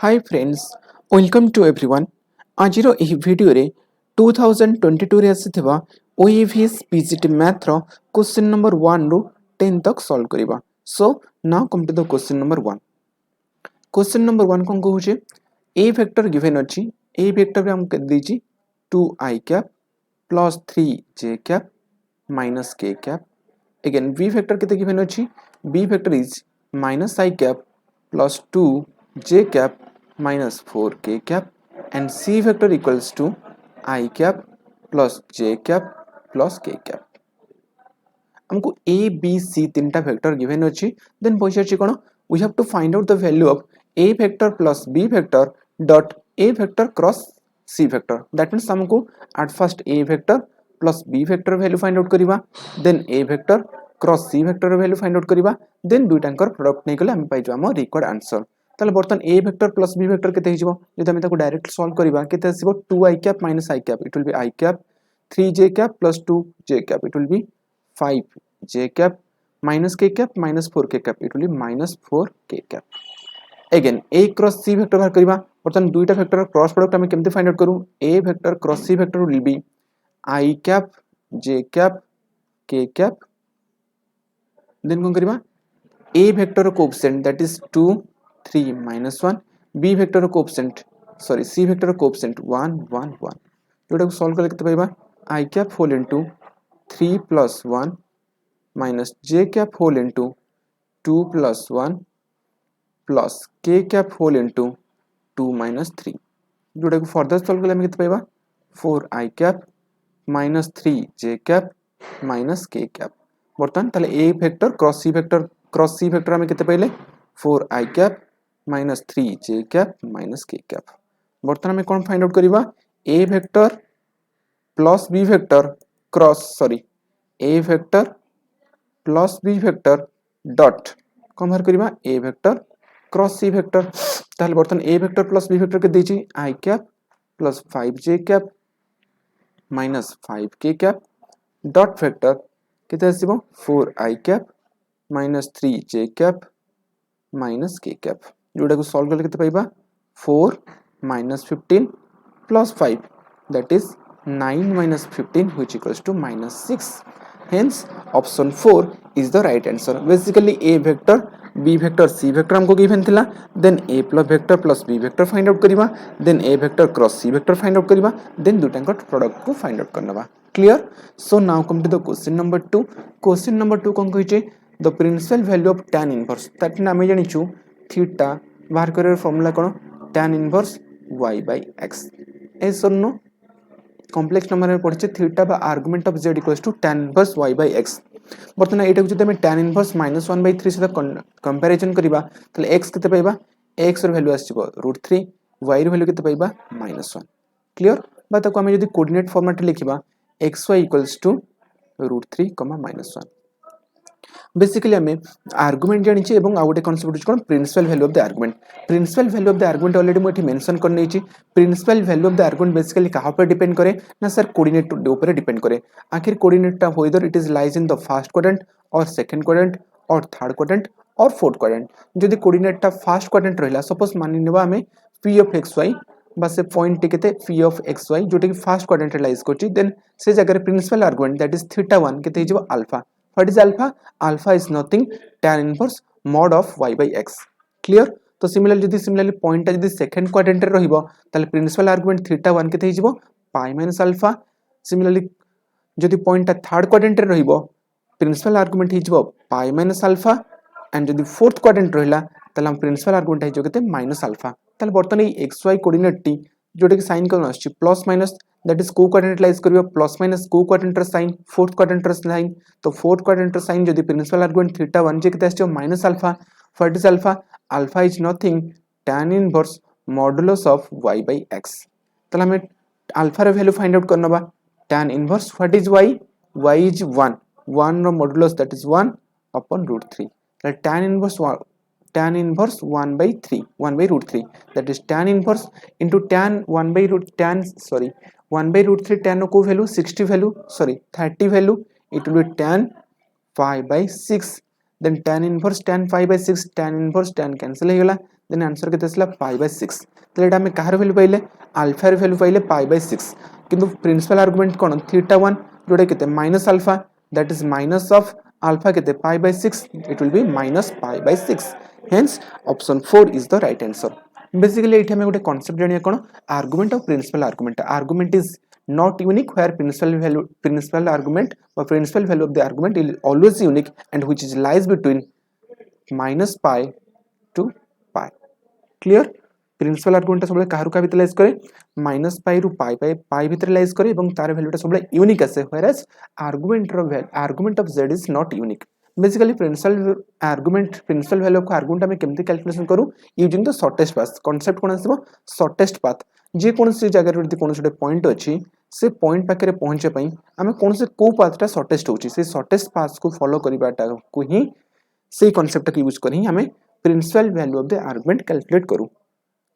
Hi friends, welcome to everyone. ଆଜିର ଏହି ଭିଡ଼ିଓରେ 2022ରେ ଆସିଥିବା OAVS PGT ମ୍ୟାଥର କ୍ୱେଶ୍ଚିନ୍ ନମ୍ବର 1 ରୁ 10 ତକ ସଲ୍ଭ କରିବା। So now come to the question number 1. Question number 1 କଣ କହୁଛି? A vector given ଅଛି। A vector ରେ ଆମକୁ ଦେଇଛି 2i cap plus 3j cap minus k cap. Again B vector କେତେ given ଅଛି? B vector is minus I cap plus 2j cap minus 4k cap and C vector equals to I cap plus j cap plus k cap. हमको A, B, C तीनटा vector given अछि then पछाछि कोन we have to find out the value of A vector plus B vector dot A vector cross C vector that means हमको at first A vector plus B vector value find out करिवा then A vector cross C vector value find out करिवा then दुइटांकर product नै गले हम पाइ जो हम required answer ताले बर्तन A vector plus B vector केते हिजबो जदि हम ताको डायरेक्ट सॉल्व करिवा केते आसीबो 2i cap minus I cap it will B I cap 3j cap plus 2j cap it will B 5j cap minus k cap minus 4k cap it will be minus 4k cap. Again A cross C vector बाहर करिबा बर्तन दुईटा vector cross product हम केमते find out करू A vector cross C vector will be I cap j cap k cap then कोन करिबा A vector coefficient that is 2 3 minus 1 B vector coefficient sorry C vector coefficient 1 1 1 जोटा को solve करले केते पाइबा I cap whole into 3 plus 1 minus j cap whole into 2 plus 1 plus k cap whole into 2 minus 3 जोटा को further solve करले हम केते पाइबा 4i cap minus 3j cap minus k cap बर्तन ताले A vector cross C vector हम केते पाइले 4i cap minus 3j cap minus k cap बर्तन हम कोन फाइंड आउट करिबा A vector plus B vector cross sorry A vector plus B vector dot कौन बाहर करिबा A vector cross C vector ताहले बर्तन A vector plus B vector के देछि I cap plus 5j cap minus 5k cap dot vector केते आसीबो 4i cap minus 3j cap minus k cap जोटा को सॉल्व करले केते पाइबा 4 minus 15 plus 5 that is 9 minus 15 which equals to minus 6. Hence option 4 is the right answer. Basically A vector B vector C vector हमको given थिला then A plus vector plus B vector find out करिबा then A vector cross C vector find out करिबा then दुटांकर product को find out करनबा clear. So now come to the question number 2. Question number 2 कोन कहिचे the principal value of tan inverse that नामे जानिछु theta बाहर करर formula कोन tan inverse y by x ए सन्नो कॉम्प्लेक्स नंबर में पड़ছে थीटा बा argument of z equals to tan inverse y by x बर्तमान एटा जदि हम tan इनवर्स -1/3 से कंपैरिजन करिबा तले x केते पाइबा x र वैल्यू आसीबो √3 y र वैल्यू केते पाइबा -1 क्लियर बा ताको हम जदि कोऑर्डिनेट फॉर्मेट लिखिबा xy इक्वल्स टू √3, -1 बेसिकली हमें आर्गुमेंट जानि छि एवं आ गोटे कांसेप्ट छि कोन principal value of the argument already मोठी मेंशन कर नै छि principal value of the argument basically कहा पर डिपेंड करे ना सर कोऑर्डिनेट ऊपर डिपेंड करे आखिर कोऑर्डिनेट ता whether it is lies in the first quadrant और सेकंड क्वाड्रेंट और थर्ड क्वाड्रेंट और फोर्थ क्वाड्रेंट जदि कोऑर्डिनेट ता फर्स्ट क्वाड्रेंट रहला सपोज मानि नेबा हमें p ऑफ xy बस से पॉइंट केते p ऑफ xy जोटे कि फर्स्ट क्वाड्रेंट लाइज करछि देन से जगह प्रिंसिपल आर्गुमेंट दैट इज θ1 केते हिजबो alpha What is alpha? Alpha is nothing tan inverse mod of y by x. Clear? तो similarly point ता जदि सेकंड क्वाड्रेंट रे रहिबो ताले प्रिंसिपल आर्गुमेंट θ1 केते हिजबो पाई माइनस अल्फा सिमिलरली जदि पॉइंट ता थर्ड क्वाड्रेंट रे रहिबो प्रिंसिपल आर्गुमेंट हिजबो पाई माइनस अल्फा एंड जदि फोर्थ क्वाड्रेंट रहिला ताले हम प्रिंसिपल आर्गुमेंट हिजबो केते माइनस अल्फा ताले बर्तन ए xy कोऑर्डिनेट टी जोटे कि साइन कोन आछि प्लस माइनस दैट इज को क्वाड्रेंट लाइज करियो प्लस माइनस को क्वाड्रेंट र साइन फोर्थ क्वाड्रेंट र साइन तो फोर्थ क्वाड्रेंट र साइन जदि प्रिंसिपल आर्गुमेंट θ1 जे केते आछो minus alpha what is alpha alpha is nothing tan inverse modulus of y by x तले हमें अल्फा र वैल्यू फाइंड आउट करनबा tan inverse what is y is 1 र मॉडुलस दैट इज 1 upon √3 तले tan inverse 1 by √3 that is tan inverse into tan 1 by 1/√3 को value 60 value 30 value it will be tan 5 by 6 then tan inverse tan pi by 6 tan inverse tan cancel हो गला then answer केते आसला पाई by 6 तले एटा हमें कहार value पाइले alpha र value पाइले पाई बाय 6 किंतु प्रिंसिपल आर्गुमेंट कोन थीटा 1 जोटा केते minus alpha that is minus of alpha केते pi by 6 it will be minus pi by 6 hence option 4 is the right answer basically एठी हमें गोटे कांसेप्ट जानिया कोन argument of principal argument is not unique where principal argument or principal value of the argument is always unique and which is lies between minus pi to pi clear principal argument सब कहार का भीतर lies करे minus pi रु पाई पाई पाई भीतर lies करे এবং তার ভ্যালুটা सब यूनिक आसे whereas argument of z is not unique basically principal value को आर्गुमेंट हमें केमती कैलकुलेशन करू using the shortest path concept कोन आसीबो शॉर्टेस्ट पाथ जे कोन से जगह रे कोन से पॉइंट अछि से पॉइंट पाके पहुंचे पई हमें कोन से को पाथटा शॉर्टेस्ट होछि से शॉर्टेस्ट पाथ को फॉलो करिबाटा को ही से कांसेप्ट को यूज करी हमें principal value of the argument calculate करू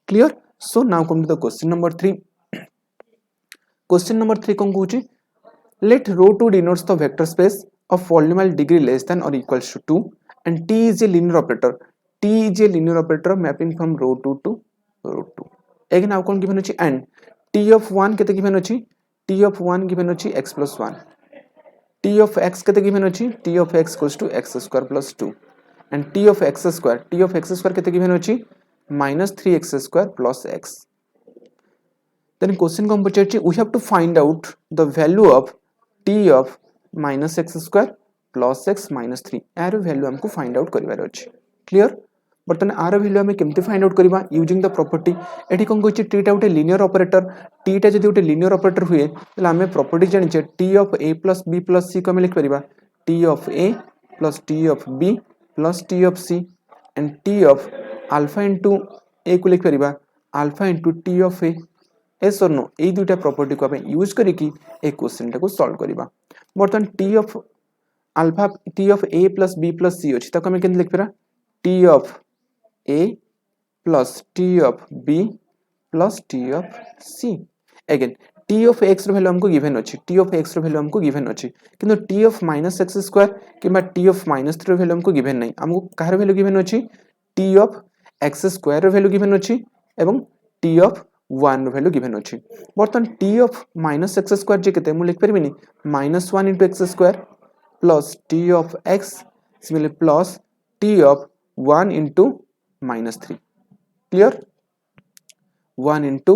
clear so now come to the question number 3 question number 3 कोन कहूछि let rho 2 denotes the vector space of polynomial degree less than or equals to 2 and t is a linear operator mapping from rho 2 to rho 2 again now kon given अछि and t of 1 kete given अछि t of 1 given अछि x plus 1 t of x kete given अछि t of x equals to x square plus 2 and t of x square kete given अछि minus 3x square plus x then question ko we have to find out the value of t of minus x square plus x minus 3 यार value हमको find out करिवार अछि clear बर्तन are value हमें केमते find out करबा using the property एठी कोन कहछि t टा उटे linear operator t टा जदि उटे लीनियर ऑपरेटर हुए तले हमें प्रॉपर्टी जानि छै t of a plus b plus c को हम लिख परिबा t of a plus t of b plus t of c and t of alpha into a को लिख परिबा alpha into t of a yes or no ए दुटा property को अपन use करिकि ए question टा को solve करिबा बर्तन t of alpha t of a plus b plus c अछि तक हम केन लिख परा t of a plus t of b plus t of c again t of x रो वैल्यू हमको गिवन अछि t of x रो वैल्यू हमको गिवन अछि किंतु t of minus x square किबा t of minus 3 रो वैल्यू हमको गिवन नै हमको कहार वैल्यू गिवन अछि t of x स्क्वायर रो वैल्यू गिवन अछि एवं t of 1 वैल्यू गिवन अछि बर्तन t of minus x square जे केते मु लिख परबिनी minus 1 into x square plus t of x similarly plus t of 1 into minus 3 clear 1 into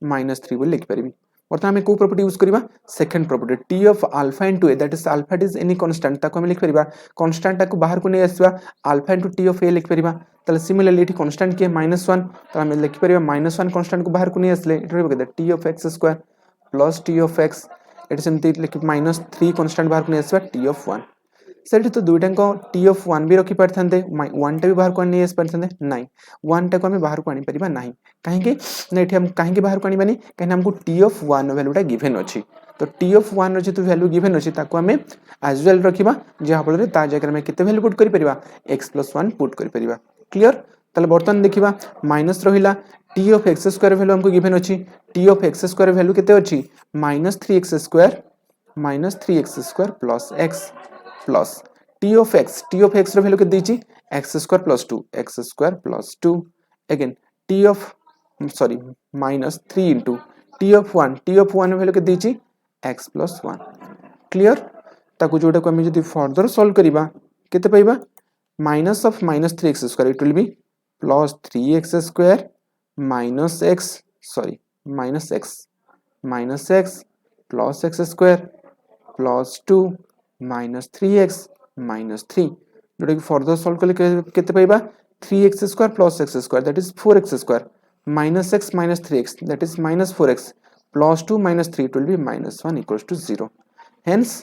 minus 3 बोल लिख परबी बर्तन हमें को प्रॉपर्टी यूज करबा second property t of alpha into a that is alpha is any constant ताको हम लिख परबा कांस्टेंट ताको बाहर को नै आसबा alpha into t of a लिख परबा तले सिमिलरली एठी कांस्टेंट के -1 तो हम लिख परबा -1 कांस्टेंट को बाहर को नै आसले एठी रहबे केते t of x square plus t of x एठी सेमती लिख -3 कांस्टेंट बाहर को नै आसबा t of 1 सेठी तो दुइटा को t of 1 भी रखि परथांते 1 टा भी बाहर को नै आस परथांते नै 1 टा को हम बाहर को आनी परिबा नाही काहे के नै एठी हम काहे के बाहर को आनी बानी काहे हमको t of 1 वैल्यूटा गिवन अछि तो t of 1 रो जेतु वैल्यू गिवन अछि ताको हमें एज वेल रखिबा जे फल रे ता जगह में केते वैल्यू पुट करि परिबा x + 1 पुट करि परिबा क्लियर तले बर्तन देखिबा माइनस रहिला t of x square value हमको गिवन अछि t of x square value केते अछि -3x square plus x plus t of x रो वैल्यू के दैछि x square plus 2 again t of -3 into t of 1 value के दैछि x plus 1 क्लियर ताको जोटा को हम जदी फर्दर सॉल्व करिबा केते पाइबा minus of -3x square it will B plus 3x square minus x plus x square plus 2 minus 3x minus 3 जोटा कि फर्दर सॉल्व करले केते पाइबा 3x square plus x square that is 4x square minus x minus 3x that is minus 4x plus 2 minus 3 it will be -1 equals to 0 hence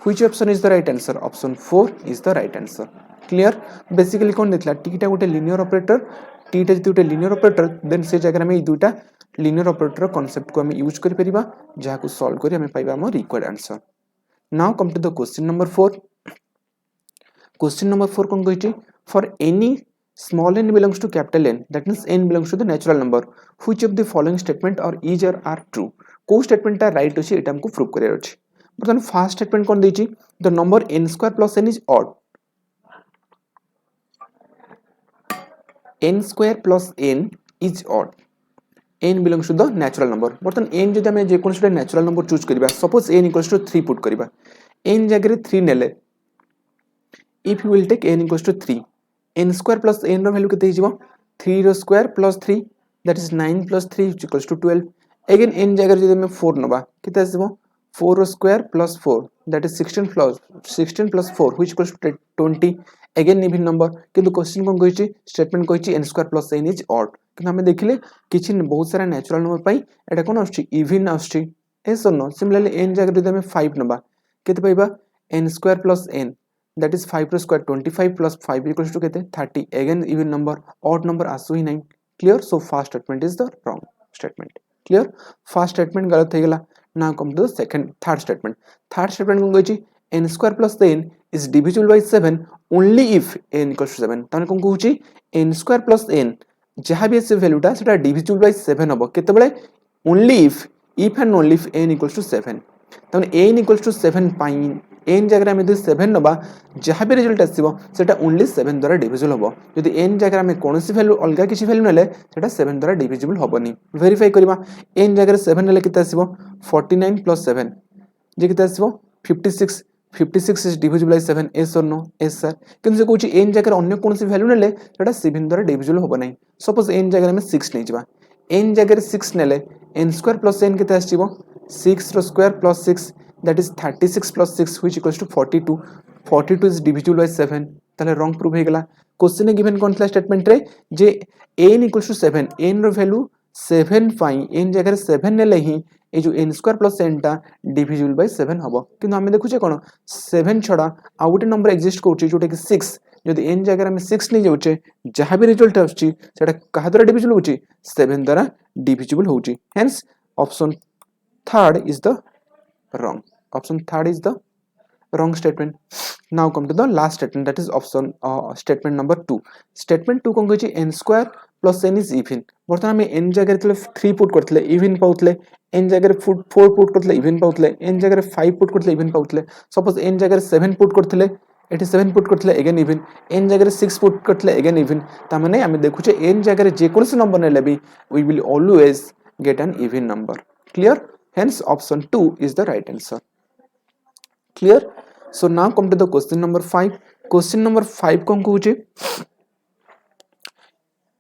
which option is the right answer option 4 is the right answer clear basically कोन देखला t टा गोटे linear operator t टा जति गोटे linear operator then से जगह में ई दुटा लीनियर ऑपरेटर कांसेप्ट को हम यूज करि परिबा जहा को सॉल्व करी हमें पाइबा हम required answer now come to the question number 4 कोन कहिछि for any small n belongs to capital N that means n belongs to the natural number which of the following statement or is or are true को statement टा right अछि एटा हमको prove करियर अछि बर्तन फर्स्ट स्टेटमेंट कोन दैछि the number n square plus n is odd n square plus n is odd. n belongs to the natural number. बर्तमान n जदि आम जो natural number चूज करिबा, suppose n equals to 3 put करिबा, n जगह 3 नेले, if you will take n equals to 3, n square plus n row value केते हिजिबो, 3 रो square plus 3, that is 9 plus 3 which equals to 12. Again n जगह जदि आम 4 नबा, केते आसीबो, 4 रो square plus 4, that is 16 plus 4 which equals to 20. Again even number, किंतु question cone कहिछि, statement कहिछि n square plus n is odd. किंतु हमें देखिले किछि बहुत सारा नेचुरल नंबर पाई एटा कोन आछि, इवन आछि. एस और नो. सिमिलरली n जगह जदि आम 5 नबा, केते पाइबा, n square plus n, that is 5 row square 25 plus 5 equals to केते 30. Again even number, odd number आसु ही नहीं. Clear? So first statement is the wrong statement. Clear? First statement गलत हो गेला. Now come to the third statement. Third statement cone कहिछि, n square plus n is divisible by 7 only if n equals to 7. ताने कोन कहूछि, n square plus n जहाँ भी ऐसे वैल्यूटा सेटा divisible by 7 हबो केतेबेले, only if and only if n equals to 7. ताने n equals to 7 पाई n जगह में 7 नबा, जहाँ भी रिजल्ट आसीबो सेटा ओनली 7 द्वारा डिविजिबल हबो. यदि n जगह में कोनोसी वैल्यू अलगा किछि वैल्यू नेले सेटा 7 द्वारा डिविजिबल हबोनी. वेरीफाई करबा, n जगह 7 नेले केते आसीबो, 49 plus 7 जे केते आसीबो 56. 56 is divisible by 7. yes or no? yes sir. किंतु से कहूछि n जगह अन्य कोनोसी वैल्यू नेले सेटा 7 द्वारा डिविजिबल हबो नै. सपोज n जगह में 6 नै जिबा, n जगह 6 नेले n square plus n केते आसीबो, 6 रो square plus 6, that is 36 plus 6 which equals to 42. 42 is divisible by 7. ताले रॉन्ग प्रूव हे गेला. क्वेश्चन गिवन कोन थला स्टेटमेंट रे जे n equals to 7, n रो वैल्यू 7 पाई n जगह 7 नेले ही ए जो n स्क्वायर प्लस n टा डिविजिबल बाय 7 हबो. किंतु हमें देखुचे कोन 7 छडा आ गोटे नंबर एक्जिस्ट करउची जोटे कि 6. यदि n जगह में 6 नै जाउचे, जहां भी रिजल्ट आउची सेटा कहा द्वारा डिविजिबल होउची, 7 द्वारा डिविजिबल होउची. Hence option third is the wrong. Option third is the wrong statement. Now come to the last statement, that is option statement number 2. Statement 2 कोन कहछि, n square plus n is even. बर्तमान में n जगह 3 put करथले even पाउतले, n जगह 4 put करथले even पाउतले, n जगह 5 पुट करथले even पाउतले. सपोज n जगह 7 पुट करथले, एटी 7 पुट करथले अगेन even, n जगह 6 पुट करथले अगेन even. ता माने हमें देखुचे n जगह जे कोनसे नंबर नेले भी we will always get an even number. Clear? Hence option 2 is the right answer. Clear? So now come to the question number 5. Question number 5 कोन कहूचे,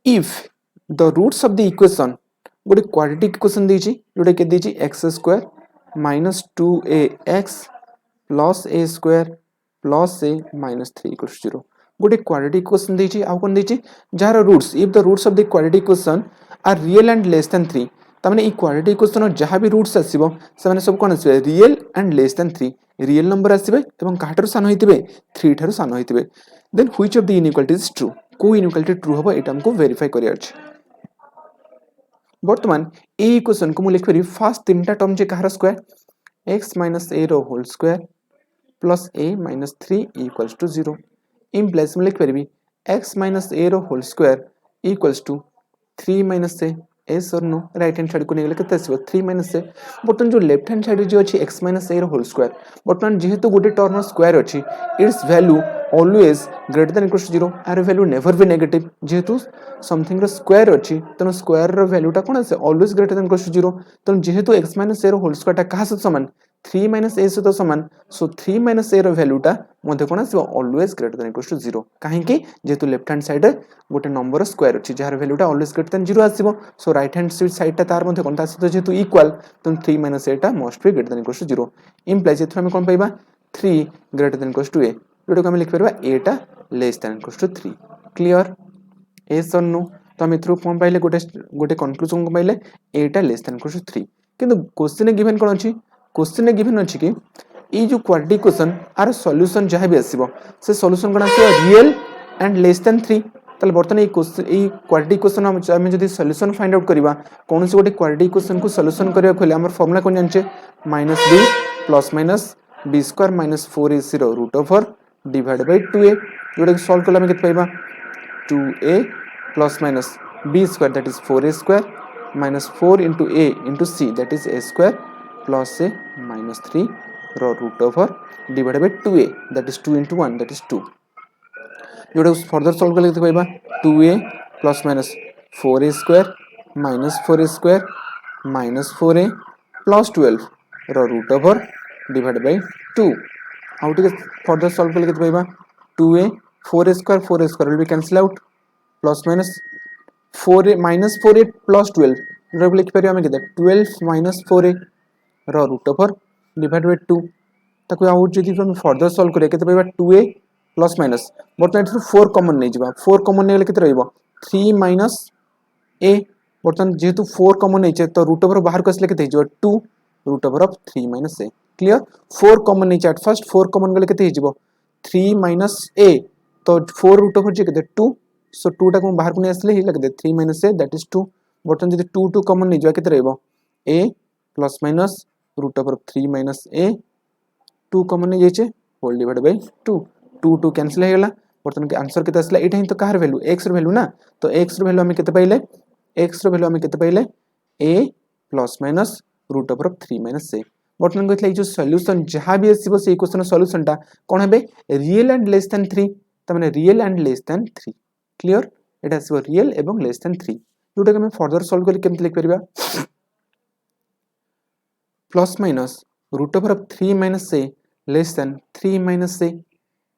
if the roots of the equation गोटे quadratic equation देछि जोटा के देछि x स्क्वायर minus 2ax plus a स्क्वायर plus a minus 3 equals 0. गोटे क्वाड्रेटिक इक्वेशन देछि आ कोन देछि जार roots, if the roots of the quadratic equation are real and less than 3, तमने ई क्वाड्रेटिक इक्वेशन जहां भी रूट्स आसीबो से माने सब कोन आसीबे, real and less than 3. Real number आसीबे एवं काहाटर सान होइतिबे 3 ठारो सान होइतिबे. Then which of the inequality is true, को इनइक्वालिटी ट्रू हबो एटा हमको वेरीफाई करिया अछि. वर्तमान ए इक्वेशन को मु लिख फेरी फर्स्ट तीनटा टर्म जे कहार स्क्वायर x - a रो whole square plus a - 3 equals to 0. In place में लिख फेरी x - a रो whole square equals to 3 - a. yes or no? Right hand side को नेगले केते आसीबो 3 - a. बटन जो लेफ्ट हैंड साइड जे अछि x - a रो होल स्क्वायर, बटन जेहेतु गोटे टर्म स्क्वायर अछि it's value always greater than equals to 0. Are value never be negative. जेहेतु समथिंग रो स्क्वायर अछि तनो स्क्वायर रो वैल्यूटा कोन आसे always greater than equals to 0. तनो जेहेतु x - a रो होल स्क्वायर टा कहा से समान 3 - a से तो समान, सो 3 - a रो वैल्यूटा मध्ये कोन आसीबो always greater than equals to 0. काहे कि जेहेतु लेफ्ट हैंड साइड गोटे नंबर स्क्वायर अछि जार वैल्यूटा ऑलवेज ग्रेटर देन 0 आसीबो. सो राइट हैंड साइड टा तार मध्ये कोन ता से जेहेतु इक्वल तनो 3 - a टा must be greater than equals to 0. Implies एथरा हम कोन पाइबा 3 greater than equals to a, जोटा को हम लिख परबा a टा less than equals to 3. Clear? yes or no? तो हम थ्रू कोन पाइले गोटे कंक्लूजन को पाइले a टा लेस देन इक्वल्स टू 3. किंतु क्वेश्चन गिवन कोन अछि, क्वेश्चन गिवन अछि कि ए जो क्वाड्रेटिक इक्वेशन आर सॉल्यूशन जहां भी आसीबो से सॉल्यूशन कोन आसीबो रियल एंड लेस देन 3. ताले बर्तन ए क्वेश्चन ए क्वाड्रेटिक इक्वेशन हम जदी सॉल्यूशन फाइंड आउट करबा कोन से गोटे क्वाड्रेटिक इक्वेशन को सॉल्यूशन करबा खोले हमर फार्मूला कोन जानचे -b plus minus b square minus 4ac रो root over divide by 2a. जोटा कि सॉल्व करला हम केत पाइबा 2a plus minus b square that is 4a square minus 4 into a into c that is a square plus a minus 3 रो root over divided by 2a that is 2 into 1 that is 2. जोटा further solve करले देखि पाइबा 2a plus minus 4a square minus 4a square minus 4a plus 12 रो root over divide by 2 आउ टिके further solve करले केते पाइबा 2a 4a square will be cancel out plus minus 4a minus 4a plus 12 रो लिख परिया हम केते 12 माइनस 4a रो रूट ओवर डिवाइड बाय 2 ताको आउ जदी हम फर्दर सॉल्व करे केते पाइबा 2a प्लस माइनस बर्तन एथु 4 कॉमन नै जिबा 4 कॉमन नै गेले केते रहइबो 3 माइनस a बर्तन जेहेतु 4 कॉमन नै छै तो रूट ओवर बाहर को असले केते हिजो 2 root over of 3 minus a clear 4 common नै छै एट फर्स्ट 4 कॉमन गेले केते हिजो 3 माइनस a तो 4 रूट ओवर जे केते 2 सो 2 टा को बाहर को नै असले ही लगे 3 माइनस a दैट इज 2 बर्तन जदी 2 2 कॉमन नै जिबा केते रहइबो a plus minus root over of 3 minus a 2 common नै जे होल डिवाइड बाय 2 2 2 कैंसिल हे गेला बर्तन के आंसर केते असला एटा ही तो कार वैल्यू x रो वैल्यू ना तो x रो वैल्यू हम केते पाइले x रो वैल्यू हम केते पाइले a plus minus root over of 3 minus a बर्तन कहले जो सॉल्यूशन जहां भी आसीबो से क्वेश्चन सॉल्यूशन टा कोन हेबे रियल एंड लेस देन 3 त माने real and less than 3 clear एटा आसीबो रियल एवं लेस देन 3 जोटा के हम फर्दर सॉल्व करले केमते लिख परिबा plus minus root over of 3 minus a less than 3 minus a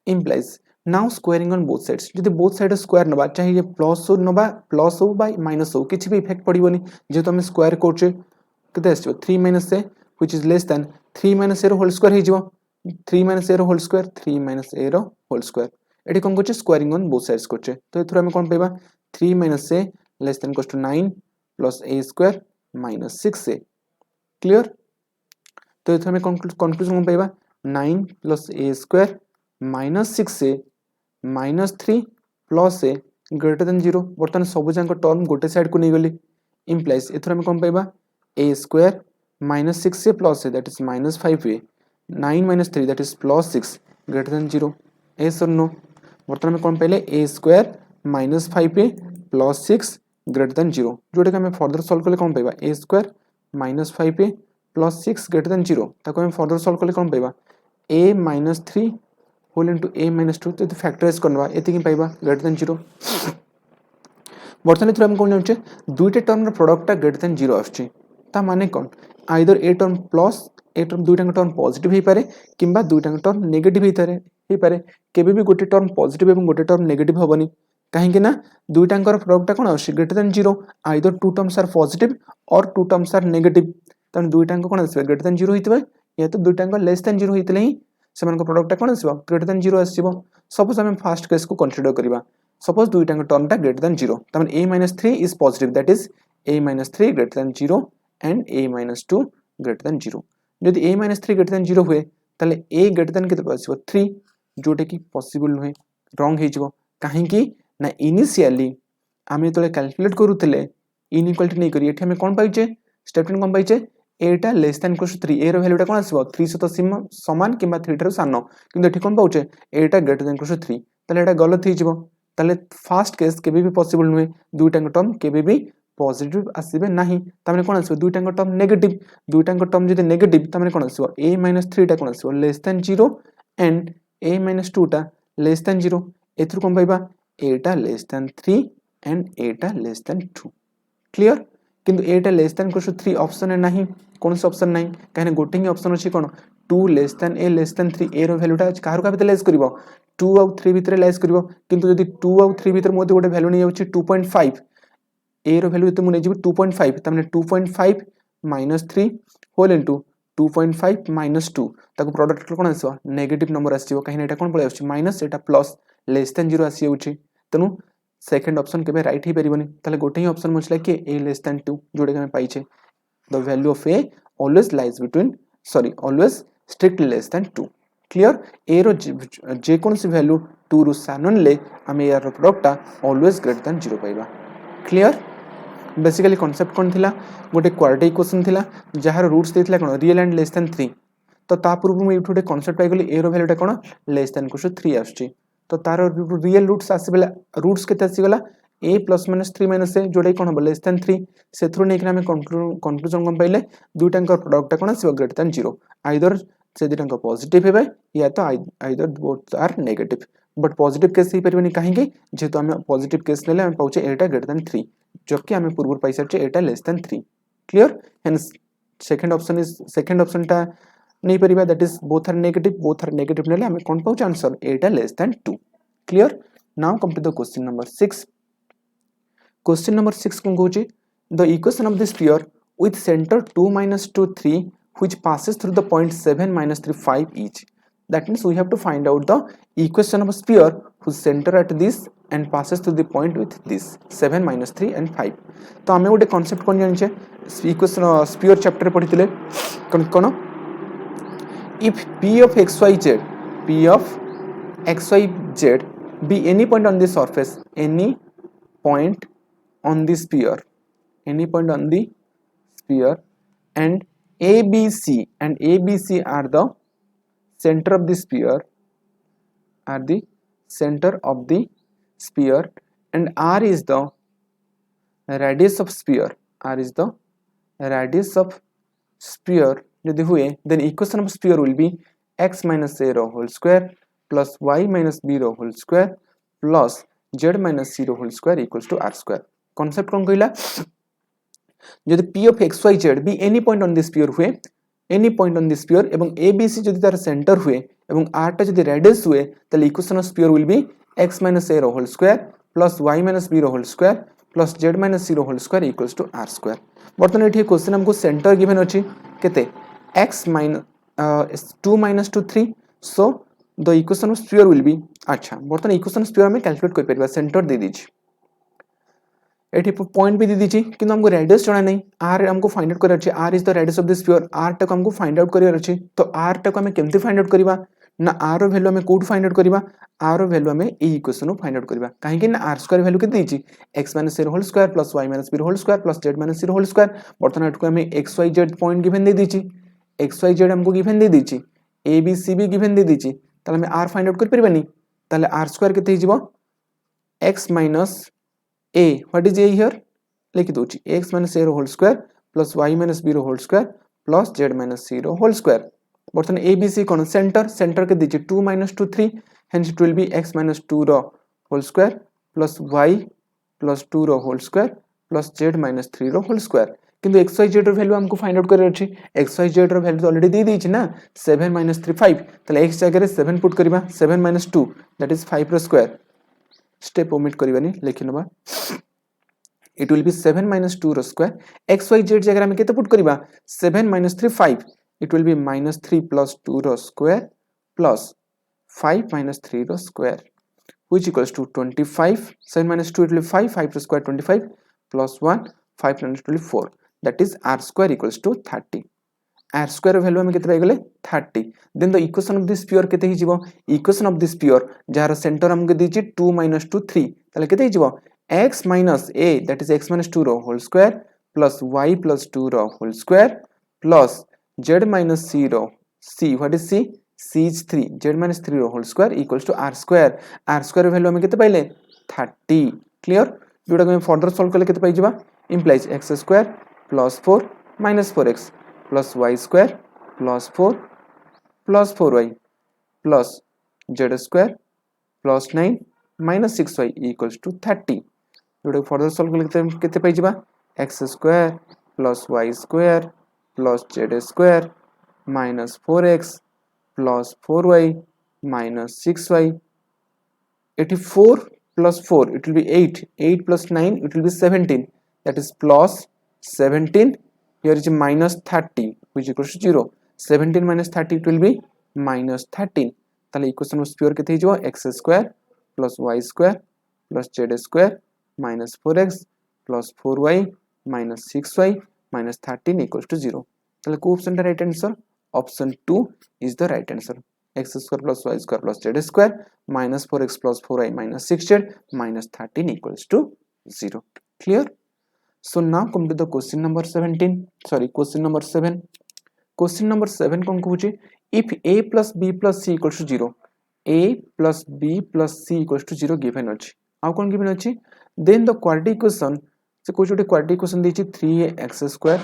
implies now squaring on both sides जदि both side स्क्वायर नबा चाहे ये प्लस हो नबा प्लस हो बाय माइनस हो किछि भी इफेक्ट पड़िबोनी जेतो हम स्क्वायर करछे केते आछो 3 minus a which is less than 3 minus a रो होल स्क्वायर हे जिवो 3 minus a रो होल स्क्वायर 3 minus a रो होल स्क्वायर एठी कोन करछे स्क्वायरिंग ऑन बोथ साइड्स करछे तो एथुर हम कोन पाइबा 3 minus a less than equals to 9 plus a square minus 6a clear तो एथुर हम कंक्लूजन कोन पाइबा 9 plus a square minus 6a minus 3 plus a greater than 0 बर्तन सब जांक टर्म गोटे साइड को नै गली इंप्लाइज एथुर हम कोन पाइबा a square minus 6a plus a that is minus 5a 9 minus 3 that is plus 6 greater than 0 yes or no बर्तन में कौन पहले a square minus 5a plus 6 greater than 0 जोटा के हमें फर्दर सॉल्व करले कौन पाइबा a square minus 5a plus 6 greater than 0 ताको हमें फर्दर सॉल्व करले कौन पाइबा a minus 3 whole into a minus 2 तो फैक्टराइज करनवा एति कि पाइबा greater than 0 बर्तन थ्रू हम कोन जाउछे दुईटा टर्म रो प्रोडक्ट greater than 0 आछी ता माने कोन आइदर ए टर्म प्लस ए टर्म दुईटा टर्म पॉजिटिव ही पारे किंबा दुईटा टर्म नेगेटिव ही पारे केबे भी गोटे टर्म पॉजिटिव एवं गोटे टर्म नेगेटिव हबनी काहे कि ना दुईटांकर प्रोडक्ट कोन आछी greater than 0 either two terms are positive or two terms are negative तन दुईटांक कोन आसीबे ग्रेटर देन 0 हितबे या तो दुईटांक लेस देन 0 हितले ही सेमान को प्रोडक्ट कोन आसीबो ग्रेटर देन 0 आसीबो सपोज हम फर्स्ट केस को कंसीडर करिबा सपोज दुईटांक टर्म ता ग्रेटर देन 0 तमन a - 3 is positive that is a - 3 greater than 0 and a minus 2 greater than 0 जदि a minus 3 greater than 0 हुए ताले a greater than केते पासिबो 3 जोटे की पॉसिबल नुहे रॉन्ग हे जिवो काहे कि ना इनिशियली आमे तले कैलकुलेट करूतले इनइक्वालिटी नै करी एठी हमें कोन पाइचे स्टेटमेंट कोन पाइचे a टा less than equals to 3 a रो वैल्यू टा कोन आसीबो 3 से तो समान किबा 3 ठारो सानो किंतु एठी कोन पाउचे a टा ग्रेटर देन इक्वल्स टू 3 ताले एटा गलत हे जिवो ताले फर्स्ट केस केबे भी पॉसिबल नुहे दुईटा टर्म केबे भी पॉजिटिव आसीबे नाही तामे कोन आसीबो दुईटा टर्म नेगेटिव दुईटा टर्म जदि नेगेटिव तामे कोन आसीबो a - 3 टा कोन आसीबो लेस देन 0 एंड a - 2 टा लेस देन 0 एथुर कोन पाइबा a टा लेस देन 3 एंड a टा लेस देन 2 क्लियर किंतु a टा less than equals to 3 option है नाही कोन से ऑप्शन नाही काहे गोटे ही ऑप्शन अछि कोन 2 less than a less than 3 a रो वैल्यू टा काहर का भीतर लेस करबो 2 और 3 भीतर लेस करबो किंतु जदि 2 और 3 भीतर मोते गोटे वैल्यू नै जाउछि 2.5 a रो वैल्यू तो मु नै जिबो 2.5 त माने 2.5 - 3 होल इनटू 2.5 - 2 ताको प्रोडक्ट कोन आसीबो नेगेटिव नंबर आसीबो काहे एटा कोन पळे आछि माइनस एटा प्लस लेस देन 0 आसी होछि तनु सेकंड ऑप्शन केबे राइट ही परिबोनी ताले गोटे ही ऑप्शन मुछला कि a लेस देन 2 जोडे के हम पाइछे the value of a always lies between always strictly less than 2 clear a रो जे कोन से वैल्यू 2 रु सानन ले हम यार प्रोडक्ट ऑलवेज ग्रेटर देन 0 पाइबा क्लियर बेसिकली कांसेप्ट कोन थिला गोटे क्वाड्रेटिक इक्वेशन थिला जहार रूट्स देथिला कोन रियल एंड लेस देन 3 तो ता पूर्व में इठोटे कांसेप्ट पाइ गेली a रो वैल्यूटा कोन लेस देन इक्वल्स टू 3 आछी तो तार रियल रूट्स आसीबेला रूट्स केते आसी गेला a + -3 - a जोडे कोन हो लेस देन 3 सेथरो नै कि हम कंक्लूजन कोन पाइले दुईटांकर प्रोडक्ट कोन आसीबो ग्रेटर देन 0 आइदर से दुईटांक पॉजिटिव हेबे या तो either both are negative but positive case ही परिबनी काहे जेहेतु आम पॉजिटिव केस लेले आम पाउचे एटा ग्रेटर देन 3 जबकि आम पूर्व पाई सारचे एटा less than 3 clear hence second option टा नहीं परिबा that is both are negative नेले आम कोन पाउचे आंसर एटा less than 2 clear now come to the question number 6 question number 6 कोन कहूची the equation of the sphere with center 2 minus 2 3 which passes through the point 7 minus 3 5 each. That means we have to find out the equation of a sphere whose center at this and passes through the point with this 7 minus 3 and 5. तो आमे गोटे concept कोन जानिछे equation sphere chapter पढिथिले कोन if p of xyz be any point on the surface any point on the sphere and ABC are the center of the sphere and R is the radius of sphere यदि हुए then equation of sphere will be x minus a whole square plus y minus b whole square plus z minus c whole square equals to r square. Concept कौन कहला जदि p of xyz be any point on the sphere हुए एवं abc जदि तार centre हुए एवं r टा जदि रेडियस हुए तले equation of sphere will be x minus a whole square plus y minus b whole square plus z minus c whole square equals to r square. बर्तमान एठी क्वेश्चन हमको सेंटर गिवन अछि केते x minus 2 minus 2 3 so the equation of sphere will be अच्छा बर्तमान equation of sphere हमें calculate कर परबा centre दे दीछि एठी पॉइंट भी दे दीछि किंतु हमको रेडियस जाना नहीं r हमको फाइंड आउट करर अछि r is the radius of the sphere r टा को हमको फाइंड आउट करर अछि तो r टा को हमें केमति फाइंड आउट करबा ना r रो वैल्यू हमें कोड फाइंड आउट करबा r रो वैल्यू हमें ए इक्वेशन रो फाइंड आउट करबा काहे कि ना r स्क्वायर वैल्यू के दीछि x - a whole square plus y - b whole square plus z - c whole square बर्तमान एटको हमें xyz पॉइंट गिवन दे दीछि xyz हमको गिवन दे दीछि a b c भी गिवन दे दीछि तले हमें r फाइंड आउट कर परबानी तले r स्क्वायर केते हिजबो x minus a what is a here लिखि दोछि x minus a whole square plus y minus b whole square plus z minus c whole square बर्तन a b c कोन center के दीजिए 2 minus 2 3 hence it will be x minus 2 whole square plus y plus 2 whole square plus z minus 3 whole square किंतु xyz रो value हमको find out करर अछि xyz रो वैल्यू ऑलरेडी दे दीछि ना 7 minus 3 5 तले x जगह रे 7 पुट करबा 7 minus 2 दैट इज 5 रो स्क्वायर स्टेप ओमिट करबानी लेखिनबा it will be 7 minus 2 रो स्क्वायर xyz जगह में केते पुट करबा 7 minus 3 5 it will be minus 3 plus 2 रो स्क्वायर plus 5 minus 3 रो square which equals to 25 7 minus 2 it will be 5 रो square 25 plus 1 5 minus 2 4 that is r square equals to 30 r square value हमें केते पाइगले 30 then the equation of this sphere केते हि जीवो equation of this sphere jar centre हमके दीछि 2 minus 2 3 तले केते हि जीवो x minus a that is x minus 2 रो whole square plus y plus 2 रो whole square plus z minus c रो c what is c c is 3 z minus 3 रो whole square equals to r square value हमें केते पाइले 30 clear जोटा को further solve करले केते पाइ जिबा implies x square plus 4 minus 4x plus y square plus 4 plus 4y plus z square plus 9 minus 6y equals to 30 जोटा फर्दर सॉल्व करले केते पाइ जिबा x square plus y square plus z square minus 4x plus 4y minus 6y 84 plus 4 it will be 8 plus 9 it will be 17 that is plus 17 here is minus 30 which equals to 0 17 minus 30 it will be minus 13 ताले equation of sphere केते हिजो x square plus y square plus z square minus 4x plus 4y minus 6y minus 13 equals to 0 ताले को option the right answer option 2 is the right answer x square plus y square plus z square minus 4x plus 4y minus 6z minus 13 equals to 0 clear. So now come to the question number 7 question number 7 कौन कहूची if a plus b plus c equals to 0 a plus b plus c equals to 0 given अछि आउ कौन given अछि then the quadratic equation से कोई छोटे quadratic equation देछि 3ax square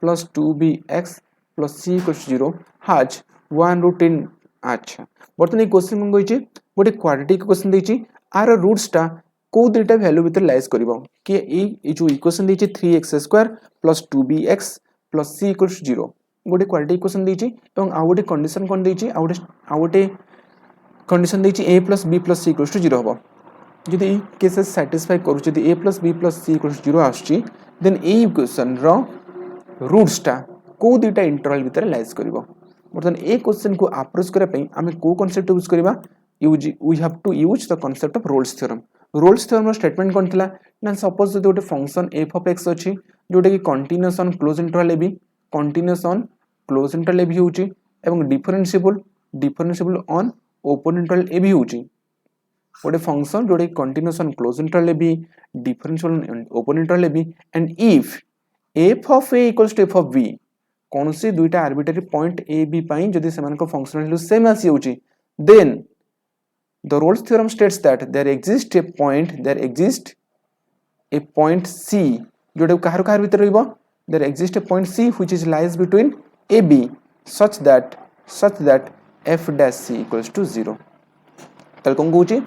plus 2bx plus c equals to 0 has 1 root in अच्छा बर्तन ये क्वेश्चन मन कहिछि गोटे क्वाड्रेटिक इक्वेशन देछि आर रूट्स टा को दुटा वैल्यू भीतर लाइज करिवो कि ए जो इक्वेशन देछि 3x² + 2bx + c = 0 गोटे क्वाड्रेटिक इक्वेशन देछि एवं आ गोटे कंडीशन कोन देछि आ गोटे कंडीशन देछि a + b + c = 0 हबो जदि ए केसेस सैटिस्फाई करू जदि a + b + c = 0 आछि देन ए इक्वेशन रो रूट्स टा को दुटा इंटरवल भीतर लाइज करिवो बर्तन ए क्वेश्चन को अप्रोच करा पई हमें को कांसेप्ट यूज करबा we have to use the concept of Rolle's theorem. Rolle's theorem row statement कोन थिला ना सपोज जदि गोटे फंक्शन f of x अछि जोटा कि continuous on close interval a b continuous on close interval a b होउची एवं differentiable on open interval a b होउची गोटे फंक्शन जोटा कि continuous on close interval a b differentiable on open interval a b and if f of a equals to f of b कौन सी दुईटा arbitrary point a b पई जदि समान को फंक्शनल वैल्यू सेम आसी होउची then the Rolle's theorem states that there exists a point C जोटा कहर कहर भीतर रहइबो there exists a point C which is lies between AB such that f dash C equals to 0 तल कोन कहूची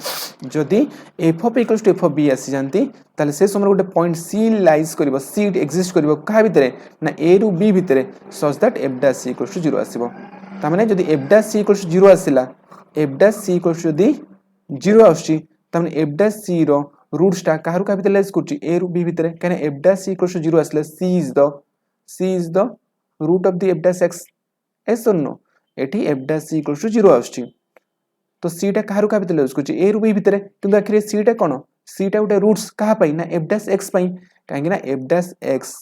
जदि f of a equals to f of b आसी जानती ताले से समय गोटे पॉइंट C लाइज करिवो C एक्जिस्ट करिवो कहा भीतर ना A रु B भीतर such that f dash C equals to 0 आसीबो ता माने जदि f dash C equals to 0 आसीला f dash C equals to यदि 0 आछि त माने f dash C रो रूट्स टा काहरु का भीतर लाइज करछि a रु b भीतर काने f dash C equals to 0 आसले c is the root of the f dash x yes or no एठी f dash C equals to 0 आछि तो c टा काहरु का भीतर लाइज करछि a रु b भीतर किंतु आखिर c टा कोन c टा उटे रूट्स कहा पई ना f dash x पई काहे ना f dash x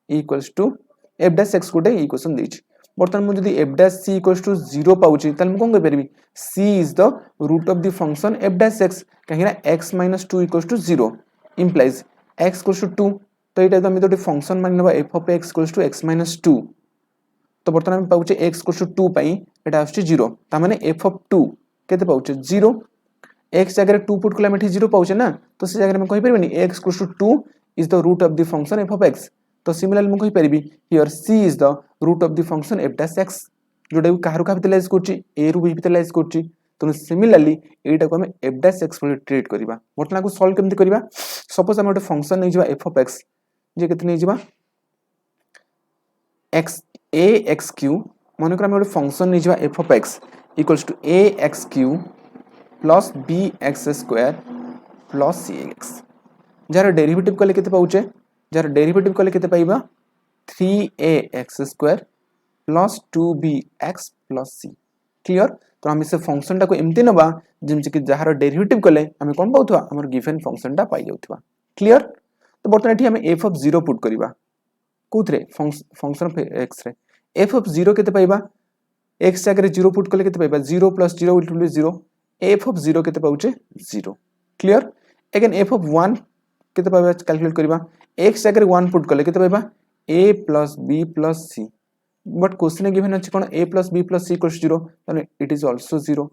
equals to f dash x गोटे इक्वेशन देछि बर्तमान मु जदि f dash C equals to 0 पाउची तल मु कोन कहि परबी c is the root of the function f dash x काहे ना x - 2 equals to 0 implies x equals to 2 तो एटा हम दोटे फंक्शन मान लेबा f of x equals to x - 2 तो बर्तमान हम पाउचे x equals to 2 पई एटा आछी 0 ता माने f of 2 केते पाउचे 0 x जगह 2 पुट कला मेठी 0 पाउचे ना तो से जगह में कहि परबेनी x equals to 2 is the root of the function f of x तो सिमिलरली मु कहि परबी here c is the root of the function f dash x जोटा काहरु का यूटिलाइज करछि a रु b यूटिलाइज करछि तो सिमिलरली एटा को हम f dash x पर ट्रीट करबा बर्तमान को सॉल्व केमति करबा सपोज हम ଗୋଟେ फंक्शन नै जिबा f of x जे केते नै जिबा x a x cube माने कर हम ଗୋଟେ फंक्शन नै जिबा f of x equals to a x cube plus b x square plus cx jar derivative कले केते पाउचे जार डेरिवेटिव कले केते पाइबा 3ax square plus 2bx plus c clear तो हम इसे फंक्शन टा को एमती नबा जेमति कि जार डेरिवेटिव कले हम कोन पाउथवा हमर गिवन फंक्शन टा पाइ जाउथवा क्लियर तो बर्तमान एठी हम f of 0 पुट करिबा कोथरे फंक्शन ऑफ x रे f of 0 केते पाइबा x जगह 0 पुट कले केते पाइबा 0 plus 0 will be 0 f of 0 केते पाउचे 0 क्लियर अगेन f of 1 केते पाइबा कैलकुलेट करिबा x जगह 1 पुट कले केते पाइबा a plus b plus c but question given अछि कोन a plus b plus c equals 0 तने इट इज आल्सो 0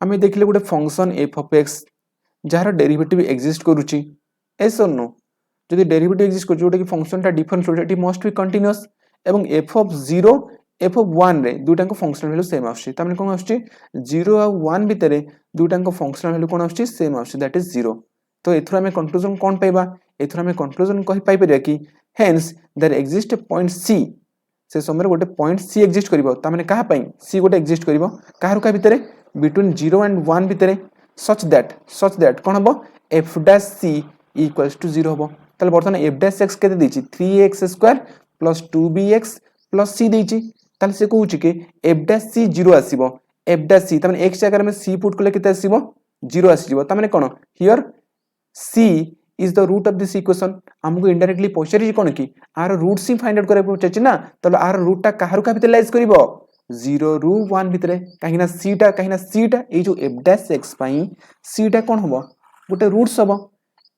हमें देखले गुटे function f of x jar derivative exist करूची एस और नो जदि डेरिवेटिव एग्जिस्ट कर जोटा कि फंक्शन टा differentiate it must be continuous एवं f of 0 f of 1 रे दुटा को फंक्शनल वैल्यू सेम आछी त माने कोन आछी 0 और 1 भितरे दुटा को फंक्शनल वैल्यू कोन आछी सेम आछी दैट इज 0 तो एथरा में कंक्लूजन कोन पाइबा एथरा में कंक्लूजन कहि पाइ परिया कि hence there exist a point c से समय गोटे पॉइंट c एग्जिस्ट करिवो त माने कहा पई c गोटे एग्जिस्ट करिवो काहरु का भितरे बिटवीन 0 एंड 1 भितरे such that कोन हबो f dash c equals to 0 हबो तले बर्तन f dash x केते दिछि 3x square plus 2bx plus c दिछि तले से कहूछि कि f dash c 0 आसीबो f dash c त माने x जगह में c पुट कले केते आसीबो 0 आसीबो त माने कोन here c is the root of this equation हमको इनडायरेक्टली पहुंचरी कोन कि आर रूट सी फाइंड आउट करे पहुंचछि ना तले आर रूट टा काहरु का भितर लाइज करबो 0 रु 1 भितरे काहिना c टा ए जो f dash x पई c टा कोन हबो गोटे रूट्स हबो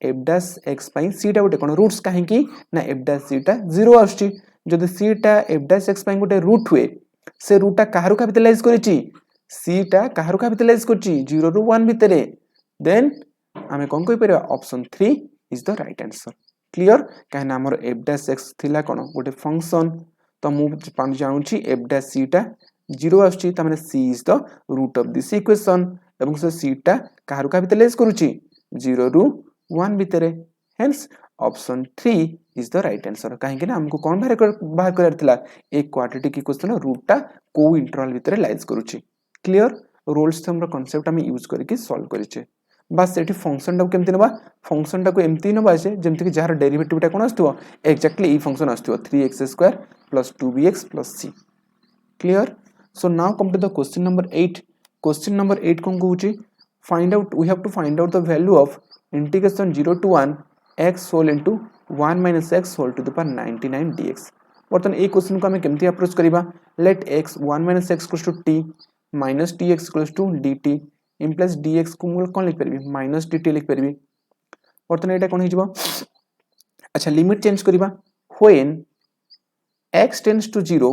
f dash x पई c टा गोटे कोन रूट्स काहे कि ना f dash c टा 0 आछी जदि c टा f dash x पई गोटे रूट हुए से रूट टा काहरु का भितर लाइज करिछि c टा काहरु का भितर लाइज करछि 0 रु 1 भितरे देन हमें कोन कहि परिया option 3 is the right answer clear काहे ना हमर f dash x थिला कोन गोटे फंक्शन तो मु पान जाउछि f dash c टा 0 आछी त माने c is the root of this equation एवं से सी टा कहार का भितर लेस करूची 0 रु 1 भितर hence option 3 is the right answer कहीं ना हमको कौन बाहर करार ए क्वाड्रेटिक इक्वेशन रूट टा को इंटरवल भितर लाइज करूची क्लियर रोल्स थंब कांसेप्ट हम यूज करके सॉल्व करिचे बस एठी फंक्शन टाको केमति नबा फंक्शन टाको एमति नबा जे जेमति कि जार डेरिवेटिव टा कोन आस्तुवा एक्जेक्टली ई फंक्शन आस्तुवा 3x² + 2bx + c clear so now come to the question number 8 question number 8 कोन कहूची find out we have to find out the value of integration 0 to 1 x whole into 1 - x whole to the power 99 dx बर्तन ए question को हम केमति approach करिबा let x 1 - x = t - tx = dt implies dx को मूल कौन लिख परबी माइनस dt लिख परबी बर्तन एटा कोन हिजबो अच्छा लिमिट चेंज करिबा when x tends to 0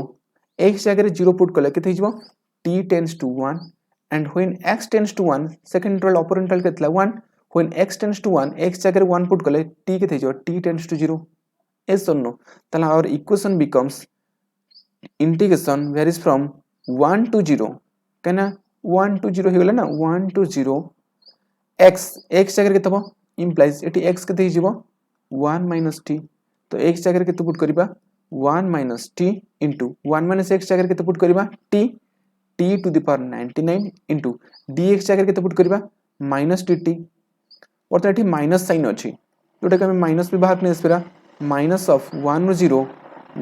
x जगह 0 पुट कले केते हिजबो t tends to 1 and when x tends to 1 second interval upper interval केतला 1 when x tends to 1 x जगह 1 पुट कले t केते हिजबो t tends to 0 yes or no तला our equation becomes integration varies from 1 to 0 कहना 1 to 0 हो गला ना 1 to 0 x x जगह केते हो implies एटी x केते हिजबो 1 minus t तो x जगह केते पुट करिबा 1 minus t into 1 minus x जगह केते पुट करिबा t t to the power 99 into dx जगह केते पुट करिबा minus dt और एटी माइनस साइन अछि जोटा कि हम माइनस भी बाहर ने स्पेरा माइनस ऑफ 1 रो 0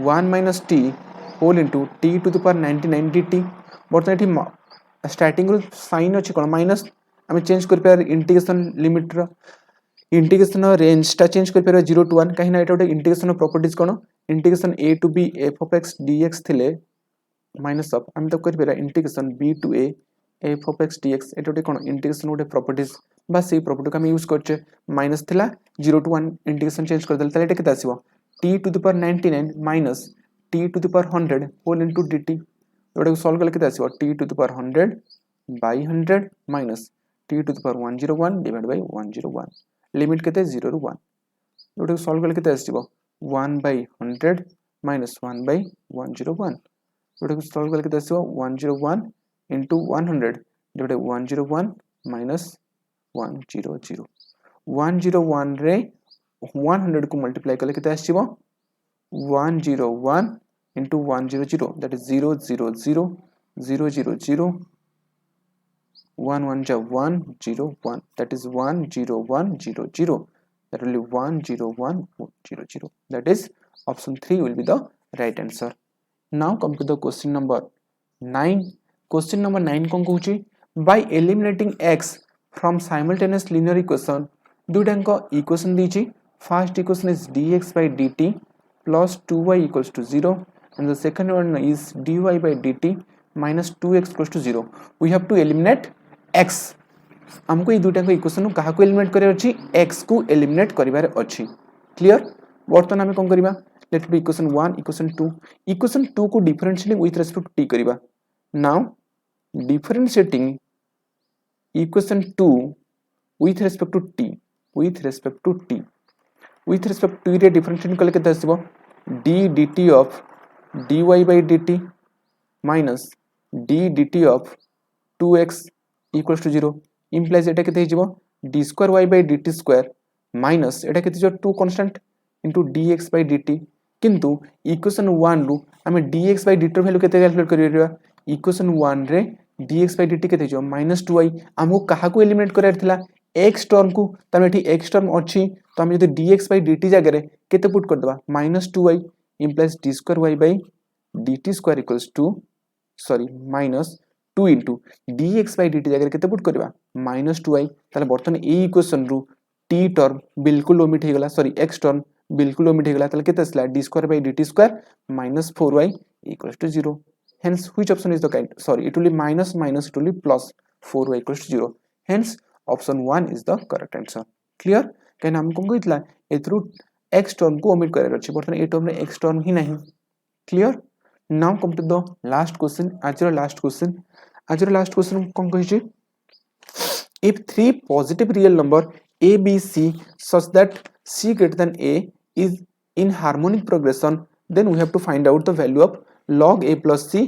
1 minus t whole into t to the power 99 dt बर्तन एटी स्टार्टिंग रो साइन अछि कोन माइनस हम चेंज कर पे इंटीग्रेशन लिमिट रो इंटीग्रेशन रेंज टा चेंज कर पे 0 to 1 कहीं ना एटा इंटीग्रेशन प्रॉपर्टीज कोन integration a to b f of x dx थिले माइनस ऑफ हम तो कर पे integration b to a f of x dx Etah cone integration गोटे प्रॉपर्टीज बस ये प्रॉपर्टी को हम यूज करछे माइनस थिला 0 to 1 इंटीग्रेशन चेंज कर देल त एटा केते आसीबो t to the power 99 minus t to the power 100 whole into dt जोटा को सॉल्व करले केते आसीबो t to the power 100 by 100 minus t to the power 101 divided by 101 limit केते 0 ରୁ 1 जोटा को सॉल्व करले केते आसीबो 1 by 100 minus 1 by 101 जोटा को सॉल्व करले केते आसीबो 101 into 100 divided by 101 minus 100 101 रे 100 को मल्टीप्लाई करले केते आसीबो 101 into 100 that is 0 0 0 0 0 0 1 1 ja 1 0 1 that is 1 0 1 0 0 that will be 1 0 1 0 0 that is option 3 will be the right answer now come to the question number 9 question number 9 kon कहूची by eliminating x from simultaneous linear equation दुटांक equation दीची first equation is dx by dt plus 2y equals to 0 and the second one is dy by dt minus 2x equals to 0 we have to eliminate x हमको ये दुटा को equation कहा को eliminate करे अछि x को एलिमिनेट करिवार अछि क्लियर वर्तमान हम कोन करिबा लेट बी इक्वेशन 1 इक्वेशन 2 को differentiating with respect to t करिबा now differentiating equation 2 with respect to t with respect to रे डिफरेंशिएट कले केते आसीबो d dt of dy by dt minus d dt of 2x equals to 0 implies एटा केते हिजबो d square y by dt square minus एटा केते जो 2 constant into dx by dt किंतु equation 1 रु हम dx by dt value केते calculate करियबा equation 1 रे dx by dt केते जो -2y हमको कहा को एलिमिनेट करार थिला x टर्म को तमे एठी x टर्म अछि तो हम यदि dx by dt जगह रे केते पुट कर दबा -2y implies d square y by dt square equals to sorry minus 2 into dx by dt जगह रे केते पुट करबा -2y ताले बर्तन ए इक्वेशन रु t टर्म बिल्कुल ओमिट हे गला सॉरी x टर्म बिल्कुल ओमिट हे गला ताले केते असला d square by dt square minus 4y equals to 0 hence which option is the kind sorry it will be minus it will be plus 4y equals to 0 hence option 1 is the correct answer clear कैन हमको कहितला एथरु x term को omit करे अछि बर्तन ए term रे x टर्म ही नहीं clear now come to the last question आजर लास्ट क्वेश्चन कोन कहि छी if three positive real number a b c such that c greater than a is in harmonic progression then we have to find out the value of log a plus c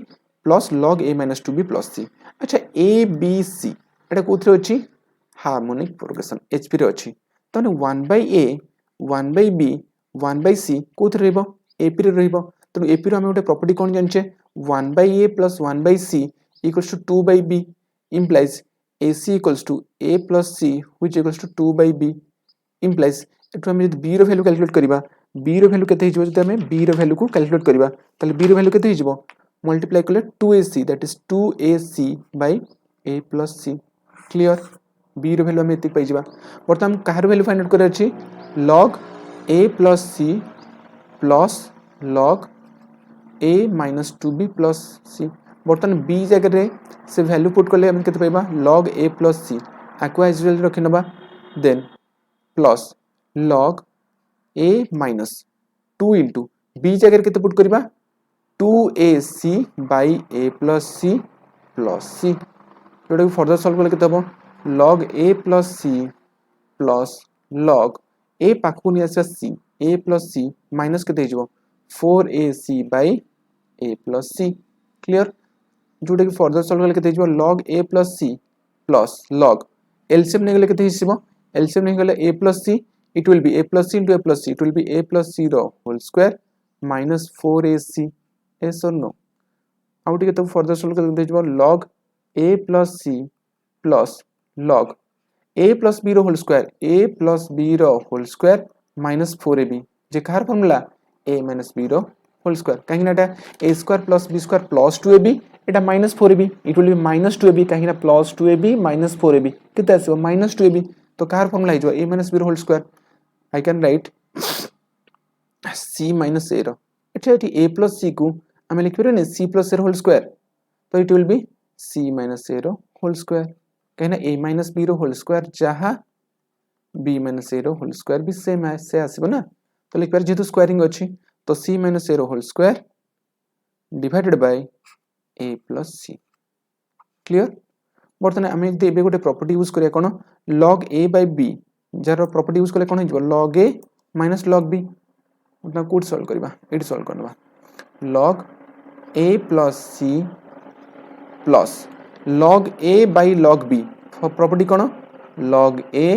plus log a minus 2b plus c अच्छा a b c एटा कोथरे अछि harmonic progression HP रे अछि तने 1 by a 1 by b 1 by c कोथरे रहबो AP रे रहबो तने AP रो हम गोटे property cone जानचे 1 by a plus 1 by c equals to 2 by b implies ac equals to a plus c which equals to 2 by b implies एटु हम जदि b रो value calculate करबा b रो वैल्यू केते हिजबो जदि हम b रो वैल्यू को कैलकुलेट करबा ताले b रो वैल्यू केते हिजबो मल्टीप्लाई करले 2ac that is 2ac by a plus c clear b रो वैल्यू हम एति पाइ जिबा बर्तमान काहर वैल्यू फाइंड आउट करे अछि log a plus c plus log a minus 2b plus c बर्तमान b जगह रे से वैल्यू पुट करले हम केते पाइबा log a plus c आको एज वेल रखि नबा then plus log a minus 2 into b जगह केते पुट करबा 2ac by a plus c जोटा फर्दर सॉल्व करले केते हबो log a plus c plus log a पाखु नि आसा c a plus c minus केते हिजबो 4ac by a plus c clear जोटा फर्दर सॉल्व करले केते हिजबो log a plus c plus log LCM ने गेले केते हिजबो LCM नहीं गले a plus c it will be a plus c into a plus c it will be a plus c row whole square minus 4ac yes or no आउ टिके तो further solve कर देजबो log a plus c plus log a plus b रो whole square minus 4ab जे कार formula a minus b रो whole square कहीं ना a square plus b square plus 2ab Etah minus 4ab it will be minus 2ab कहीं ना plus 2ab minus 4ab कितना आसीबो minus 2ab तो कार फॉर्मूला हिजो a minus b रो whole square I can write c minus a रो एटा a plus c को हम लिख परने c plus a रो होल स्क्वायर तो it will be c minus a रो होल स्क्वायर कहना a minus b रो होल स्क्वायर जहां b minus a रो होल स्क्वायर भी सेम है से आसीबो ना तो लिख पर जेतु स्क्वायरिंग अछि तो c minus a रो whole square divided by a plus c clear बर्तमान आम यदि एबे गोटे प्रॉपर्टी यूज करिया कोन log a by b जार प्रॉपर्टी यूज करले कोन हिजबो log a minus log b उतना कोड सॉल्व करबा एडी सॉल्व करबा log a plus c plus log a by log b property कोन log a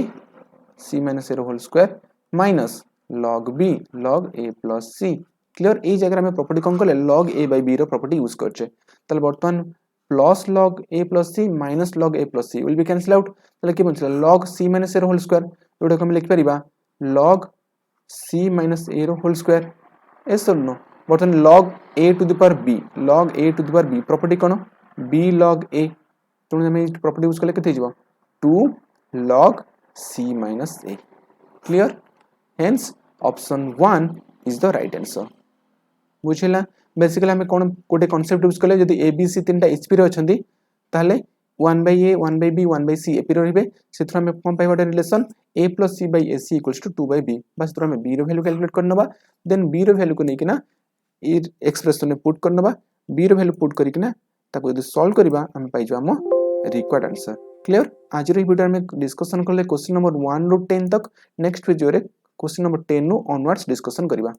c minus a whole square minus log b log a plus c क्लियर ए जगह में प्रॉपर्टी कोन करले log a by b रो property use करछे तले बर्तमान plus log a plus c minus log a plus c will be cancel out तले कि बनछ log c minus a whole square जोटा हम लिख परिबा log c minus a whole square yes or no बर्तन log a to the power b property कोन b log a तो हम प्रॉपर्टी यूज करले केते हिजबो 2 log c minus a क्लियर hence option 1 is the right answer बुझिला basically हमें कोन कोटे कांसेप्ट यूज करले जदी a b c तीनटा hp रे अछंती ताले 1 by a 1 by b 1 by c ep रे रहबे सेथरा हमें कोन पाइबा relation a plus c by ac equals to 2 by b बस तोरा हमें b रो वैल्यू कैलकुलेट करनबा देन b रो वैल्यू को नै किना ए एक्सप्रेशन में पुट करनबा b रो वैल्यू पुट करी किना ताको यदि सॉल्व करबा हम पाइ जाम रिक्वायर्ड आंसर क्लियर आज रो वीडियो में डिस्कशन करले क्वेश्चन नंबर 1 रो 10 तक नेक्स्ट वीडियो रे क्वेश्चन नंबर 10 रो ऑनवर्ड्स डिस्कशन करबा।